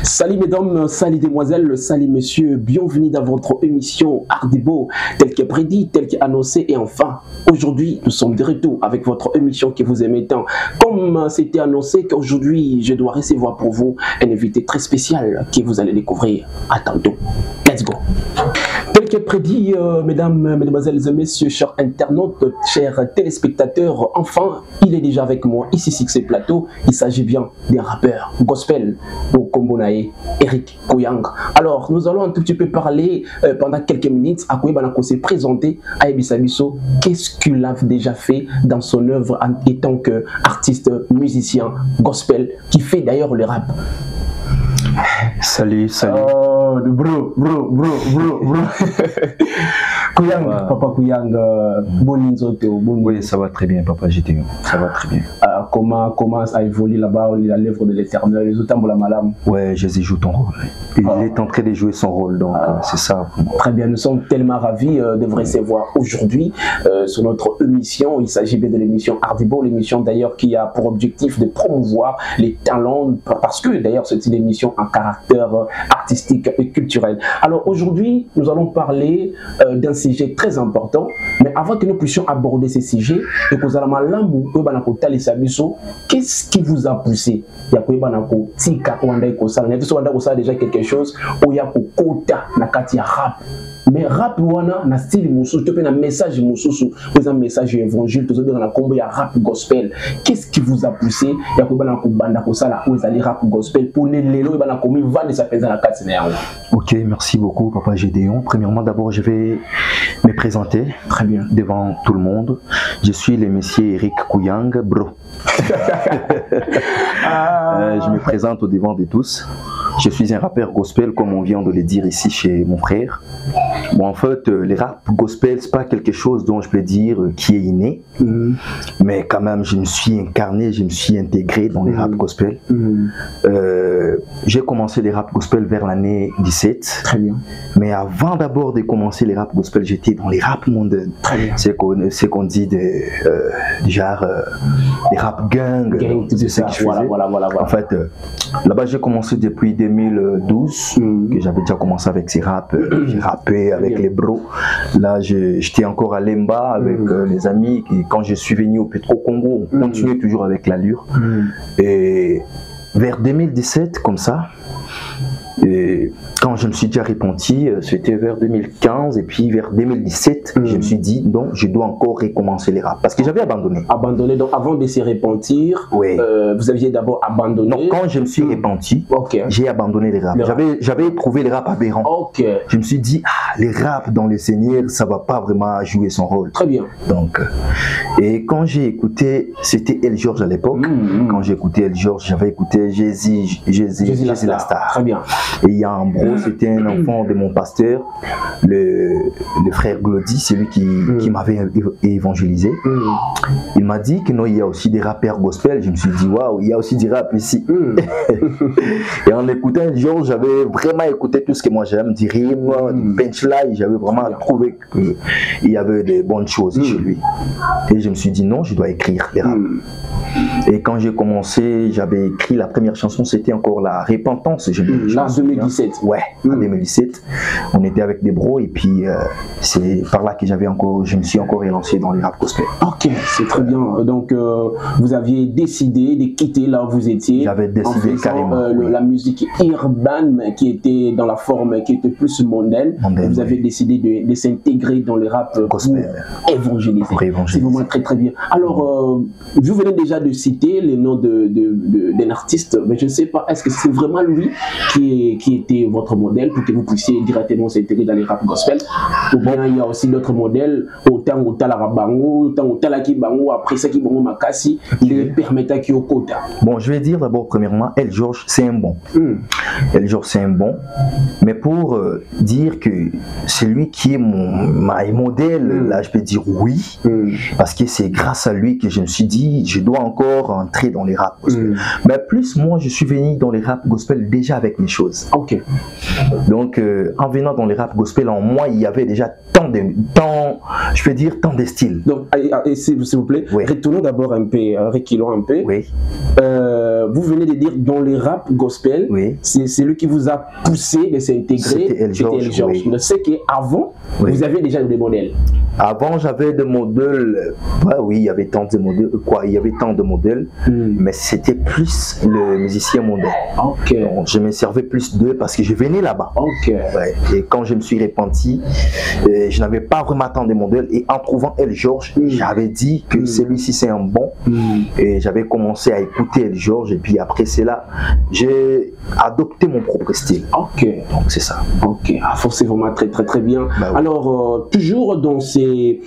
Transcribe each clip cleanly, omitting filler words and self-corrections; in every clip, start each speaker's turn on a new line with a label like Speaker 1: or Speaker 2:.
Speaker 1: Salut mesdames, salut demoiselles, salut messieurs, bienvenue dans votre émission Ardebo, tel que prédit, tel qu'annoncé. Et enfin, aujourd'hui, nous sommes de retour avec votre émission que vous aimez tant. Comme c'était annoncé qu'aujourd'hui, je dois recevoir pour vous un invité très spécial que vous allez découvrir à tantôt. Let's go. Tel que prédit, mesdames, mesdemoiselles et messieurs, chers internautes, chers téléspectateurs, enfin, il est déjà avec moi ici sur ce plateau. Il s'agit bien d'un rappeur gospel au Kombonae, Eric Kuyang. Alors, nous allons un tout petit peu parler pendant quelques minutes à quoi il s'est présenté à Ebisabiso. Qu'est-ce qu'il a déjà fait dans son œuvre en étant qu'artiste, musicien, gospel, qui fait d'ailleurs le rap.
Speaker 2: Salut.
Speaker 1: Oh, bro. Kuyang,
Speaker 2: Ouais.
Speaker 1: Papa Kuyang,
Speaker 2: Oui, ça va très bien, Papa GT. Ça va très bien.
Speaker 1: Comment a évolué là-bas l'œuvre de l'Éternel, les autres la malam.
Speaker 2: Ouais, Jésus joue ton rôle. Il est en train de jouer son rôle, donc c'est ça.
Speaker 1: Très bien, nous sommes tellement ravis de vous recevoir aujourd'hui sur notre émission. Il s'agit bien de l'émission Ardebo, l'émission d'ailleurs qui a pour objectif de promouvoir les talents, parce que d'ailleurs c'est une émission en caractère artistique et culturel. Alors aujourd'hui, nous allons parler d'un sujet très important, mais avant que nous puissions aborder ce sujet, qu'est-ce qui vous a poussé? Déjà quelque chose où il y a rap. Mais rap wana na style mususu to pe na message mususu un message évangile to zo na kombo ya rap gospel. Qu'est-ce qui vous a poussé ya ko bana ko banda ko sala ko ezali rap gospel pour les lelo bana ko mi vendre sa pesa na kati na yango?
Speaker 2: Ok, merci beaucoup, Papa Gédéon. Premièrement, d'abord, je vais me présenter
Speaker 1: Très bien
Speaker 2: devant tout le monde. Je suis le monsieur Eric Kuyang, bro. Je me présente au devant de tous. Je suis un rappeur gospel, comme on vient de le dire ici chez mon frère. Bon, en fait, les rap gospel, c'est pas quelque chose dont je peux dire qui est inné, mais quand même, je me suis incarné, je me suis intégré dans les rap gospel. J'ai commencé les rap gospel vers l'année 17.
Speaker 1: Très bien.
Speaker 2: Mais avant d'abord de commencer les rap gospel, j'étais dans les rap mondains. C'est qu'on dit genre les rap gang,
Speaker 1: c'est ça. Voilà.
Speaker 2: En fait, là-bas j'ai commencé depuis 2012, que j'avais déjà commencé avec ces rap, j'ai rappé avec les bros. Là j'étais encore à Lemba avec les amis, et quand je suis venu au Petro-Congo, on continuait toujours avec l'allure. Et vers 2017, comme ça, et quand je me suis déjà repenti, c'était vers 2015 et puis vers 2017, je me suis dit non, je dois encore recommencer les rap parce que j'avais abandonné.
Speaker 1: Abandonné, donc avant de se repentir,
Speaker 2: Oui.
Speaker 1: Vous aviez d'abord abandonné.
Speaker 2: Donc quand je me suis repenti,
Speaker 1: Ok.
Speaker 2: j'ai abandonné les rap. J'avais trouvé les rap aberrants.
Speaker 1: Ok.
Speaker 2: Je me suis dit, les rap dans les seigneurs, ça va pas vraiment jouer son rôle.
Speaker 1: Très bien.
Speaker 2: Donc, et quand j'ai écouté, c'était El George à l'époque. Quand j'ai écouté El George, j'avais écouté Jésus la star.
Speaker 1: Très bien.
Speaker 2: Et il y a un bro, c'était un enfant de mon pasteur, le frère Glody, c'est lui qui m'avait évangélisé. Il m'a dit que non, il y a aussi des rappeurs gospel. Je me suis dit, waouh, il y a aussi du rap ici. Et en écoutant El George, j'avais vraiment écouté tout ce que moi j'aime, du rime, du punchline. J'avais vraiment trouvé qu'il y avait des bonnes choses chez lui. Et je me suis dit, non, je dois écrire des rap. Et quand j'ai commencé, j'avais écrit la première chanson, c'était encore la repentance.
Speaker 1: Là, 2017.
Speaker 2: Ouais, en 2017. On était avec des bros et puis c'est par là que je me suis encore relancé dans les rap gospel.
Speaker 1: Ok, c'est très bien. Donc, vous aviez décidé de quitter là où vous étiez.
Speaker 2: J'avais décidé carrément.
Speaker 1: La musique urbaine qui était dans la forme qui était plus mondaine. Vous avez décidé de s'intégrer dans les rap
Speaker 2: gospel.
Speaker 1: Pour évangéliser. C'est vraiment très très bien. Alors, vous venez déjà de citer le nom d'un artiste, mais je ne sais pas, est-ce que c'est vraiment lui qui était votre modèle pour que vous puissiez directement s'intégrer dans les rap gospel, ou bien il y a aussi d'autres modèles, autant au Talarabango, autant au Talakibango, après ça qui bango Makasi, les permettent qui au quota.
Speaker 2: Bon, je vais dire d'abord premièrement, El George c'est un bon. El George c'est un bon, mais pour dire que c'est lui qui est mon modèle, là je peux dire oui, parce que c'est grâce à lui que je me suis dit je dois encore entrer dans les rap gospel. Mais plus moi je suis venu dans les rap gospel déjà avec mes choses. chose.
Speaker 1: Ok.
Speaker 2: Donc, en venant dans les rap gospel, en moi, il y avait déjà tant de styles.
Speaker 1: Donc, s'il vous plaît,
Speaker 2: oui.
Speaker 1: Retournons d'abord un peu, reculons un peu.
Speaker 2: Oui.
Speaker 1: Vous venez de dire dans les rap gospel,
Speaker 2: oui.
Speaker 1: c'est lui qui vous a poussé de s'intégrer.
Speaker 2: C'était El George.
Speaker 1: Oui. Je sais qu'avant, oui. Vous aviez déjà des modèles.
Speaker 2: Avant, j'avais des modèles. Ouais, oui, il y avait tant de modèles. Il y avait tant de modèles, mais c'était plus le musicien modèle.
Speaker 1: Ok.
Speaker 2: Donc, je me servais plus d'eux parce que je venais là-bas.
Speaker 1: Ok.
Speaker 2: Ouais. Et quand je me suis repenti, je n'avais pas vraiment tant de modèles. Et en trouvant El George, j'avais dit que celui-ci c'est un bon. Et j'avais commencé à écouter El George. Et puis après cela, j'ai adopté mon propre style.
Speaker 1: Ok.
Speaker 2: Donc c'est ça.
Speaker 1: Ok. Ah, c'est vraiment très très très bien.
Speaker 2: Bah, oui.
Speaker 1: Alors, toujours dans ces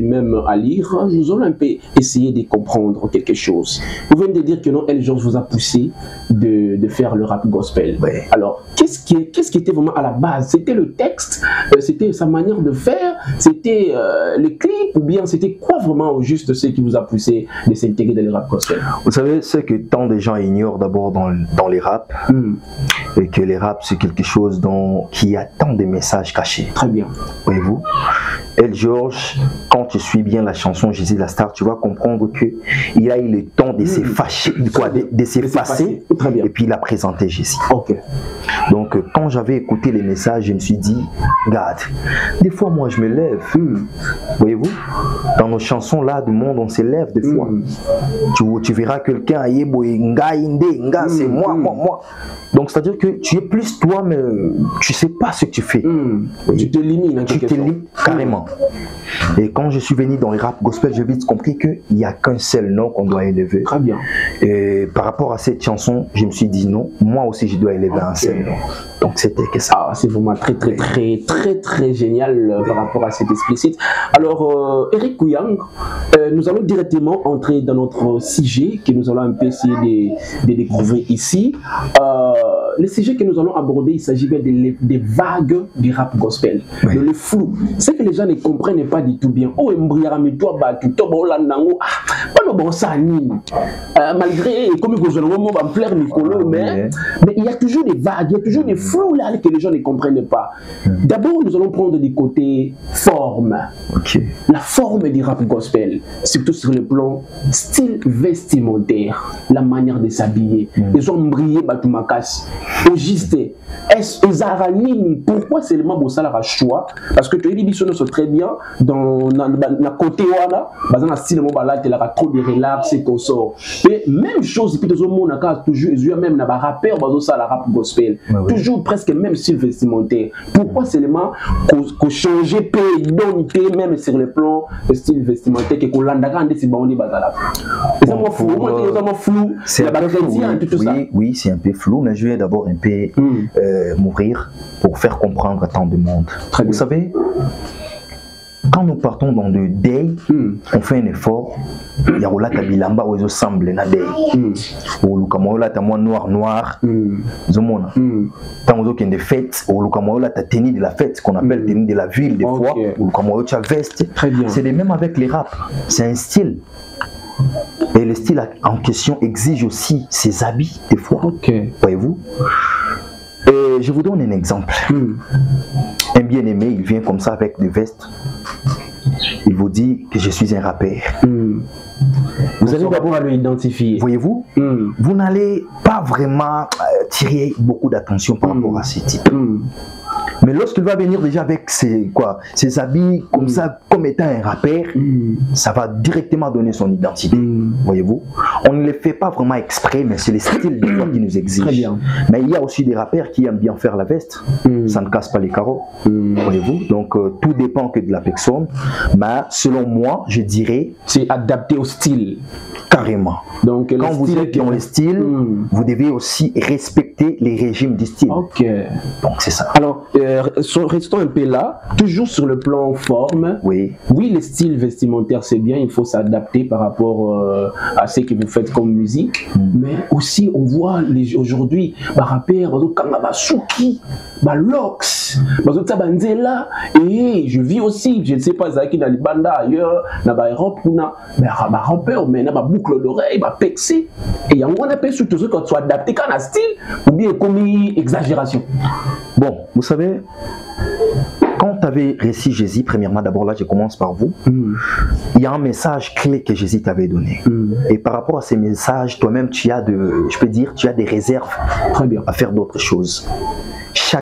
Speaker 1: mêmes à lire, nous allons un peu essayer de comprendre quelque chose. Vous venez de dire que non, El George vous a poussé de faire le rap gospel.
Speaker 2: Oui.
Speaker 1: Alors, qu'est-ce qui était vraiment à la base? C'était le texte, c'était sa manière de faire, c'était les clips, ou bien c'était quoi vraiment au juste ce qui vous a poussé de s'intégrer dans le rap gospel?
Speaker 2: Vous savez, ce que tant de gens ignorent d'abord dans les raps, et que les raps c'est quelque chose qui a tant de messages cachés.
Speaker 1: Très bien.
Speaker 2: Voyez-vous, El George, quand tu suis bien la chanson Jésus la star, tu vas comprendre qu'il a eu le temps de s'effacer, de s'effacer, et puis il a présenté Jésus.
Speaker 1: Ok.
Speaker 2: Donc quand j'avais écouté les messages, je me suis dit, regarde, des fois moi je me lève. Voyez-vous, dans nos chansons là du monde, on se lève des fois. Tu verras quelqu'un, c'est moi. Donc c'est-à-dire que tu es plus toi, mais tu sais pas ce que tu fais.
Speaker 1: Tu te limites.
Speaker 2: Tu te limites carrément. Et quand je suis venu dans les rap gospel, j'ai vite compris qu'il n'y a qu'un seul nom qu'on doit élever.
Speaker 1: Très bien.
Speaker 2: Et par rapport à cette chanson, je me suis dit non, moi aussi je dois élever un seul nom. Donc c'était que ça.
Speaker 1: C'est vraiment très génial par rapport à cet explicite. Alors, Eric Kouyang, nous allons directement entrer dans notre sujet que nous allons un peu essayer de découvrir ici. Le sujet que nous allons aborder, il s'agit bien des vagues du rap gospel, le flou. C'est que les gens ne comprennent pas du tout bien. Oh, malgré, comme mais il y a toujours des vagues, il y a toujours des flous là que les gens ne comprennent pas. D'abord, nous allons prendre du côté forme. La forme du rap gospel, surtout sur le plan style vestimentaire, la manière de s'habiller. Les hommes brillés, Batumakas. Au juste, pourquoi seulement Bossala a choix? Parce que tu as dit que très bien dans la côté dans le style mobile, tu as trop de relax et qu'on sort. Et même chose, puis toujours même dans les rappeurs, la rap gospel, toujours presque même style vestimentaire. Pourquoi seulement qu'on change d'identité même sur le plan style vestimentaire que qu'on l'a si on est flou, c'est un peu flou.
Speaker 2: Oui, c'est un peu flou, mais je vais d'abord un peu m'ouvrir pour faire comprendre à tant de monde. Vous savez, quand nous partons dans le day, on fait un effort. Il y a la bilamba où ils semblent na day. Ou le kamola ta moi noir. Zomona. Quand vous avez des fêtes, ou le kamola ta tenue de la fête qu'on appelle tenue de la ville des fois, ou le kamola ta veste. C'est les mêmes avec les rap. C'est un style. Et le style en question exige aussi ses habits des fois. Voyez-vous. Et je vous donne un exemple. Un bien-aimé, il vient comme ça avec des vestes. Il vous dit que je suis un rappeur.
Speaker 1: Vous allez d'abord le identifier.
Speaker 2: Voyez-vous, vous n'allez pas vraiment tirer beaucoup d'attention par rapport à ce type. Mais lorsqu'il va venir déjà avec ses habits comme ça, comme étant un rappeur, ça va directement donner son identité. Voyez-vous, on ne le fait pas vraiment exprès, mais c'est le style de qui nous exige.
Speaker 1: Très bien.
Speaker 2: Mais il y a aussi des rappeurs qui aiment bien faire la veste. Ça ne casse pas les carreaux. Voyez-vous, donc tout dépend que de la personne. Mais selon moi, je dirais,
Speaker 1: c'est adapté au style.
Speaker 2: Carrément. Donc, quand vous êtes dans le style, vous devez aussi respecter les régimes du style.
Speaker 1: Donc
Speaker 2: c'est ça.
Speaker 1: Alors, restons un peu là, toujours sur le plan forme.
Speaker 2: Oui.
Speaker 1: Oui, le style vestimentaire, c'est bien, il faut s'adapter par rapport à ce que vous faites comme musique. Mais aussi, on voit aujourd'hui, rappeurs, Souki, Lox, Banzela, et je vis aussi, je ne sais pas, Zaki dans les bandas ailleurs, dans l'Europe, rappeur, mais dans boucle d'oreille, pexé. Et il y a un appel surtout quand tu adapté quand un style, ou bien comme exagération.
Speaker 2: Bon, vous savez, quand tu avais réussi Jésus, premièrement, d'abord là, je commence par vous, il y a un message clé que Jésus t'avait donné. Et par rapport à ces messages, toi-même, tu as des réserves
Speaker 1: Très bien.
Speaker 2: à faire d'autres choses.